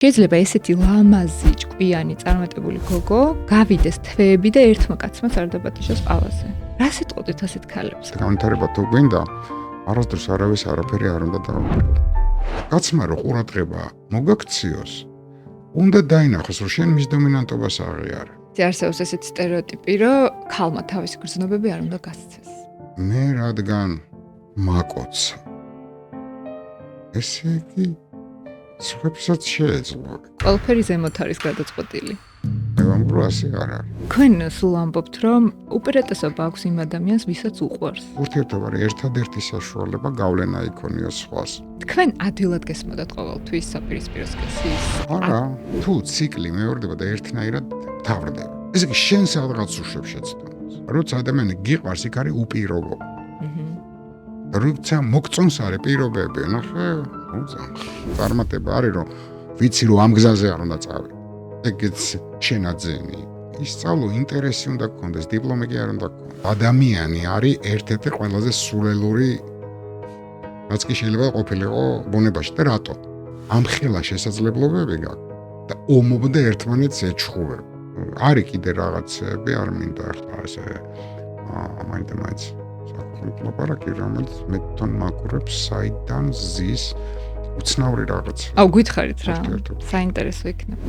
შეიძლება ესეთი ლამაზი, ჭკვიანი, წარმატებული გოგო გავიდეს თვეები და ერთმა კაცმა არ დაბათიშოს ყავაზე. რა სიტყვით ასეთ ქალებს? განვითარება თუ გვინდა, არასდროს არავის არაფერი არ უნდა დაუბრუნდეს. კაცმა რო ყურადღება მოგაქციოს, უნდა დაინახოს, რომ შენ მის დომინანტობას აღიარე. არსებობს ესეთი სტერეოტიპი, რომ ქალმა თავისი გრძნობები არ უნდა გასცეს. მე რადგან მაკოცა. ესე იგი სხვებსაც შეეძლო. ყველაფერი ზემოთ არის გადაწყვეტილი. მე ვამბობ, ასე არ არის. თქვენ სულ ამბობთ, რომ უპირატესობა აქვს იმ ადამიანს, ვისაც უყვარს. ურთიერთობა არის ერთადერთი საშუალება გავლენა იქონიოს სხვას. თქვენ ადვილად გესმოდათ ყოველთვის საპირისპირო სქესის? არა, თუ ციკლი მეორდება და ერთნაირად თავრდება. ესე იგი შენ სადღაც უშვებ შეცდომას. როცა ადამიანი გიყვარს, იქ არის უპირობობა. როცა მოგწონს არის პირობები, ნახე, წარმატება არის, რომ ვიცი რომ ამ გზაზე არ უნდა წავიდე. ეგეც შენაძენი. ისწავლო, ინტერესი უნდა გქონდეს, დიპლომი კი არ უნდა გქონდეს. ადამიანი არის ერთ-ერთი ყველაზე სულელური, რაც კი შეიძლება ყოფილიყო ბუნებაში და რატო? ამ ხელა შესაძლებლობები გაქვს და ომობდა ერთმანეთს ეჩხუბებ. არის კიდე რაღაცები, არ მინდა ახლა ასე მაინც ლაპარაკი, რომელიც მე თან მაკურებს, საიდან ზის უცნაური რაღაც. აუ, გითხარით რა. საინტერესო იქნება.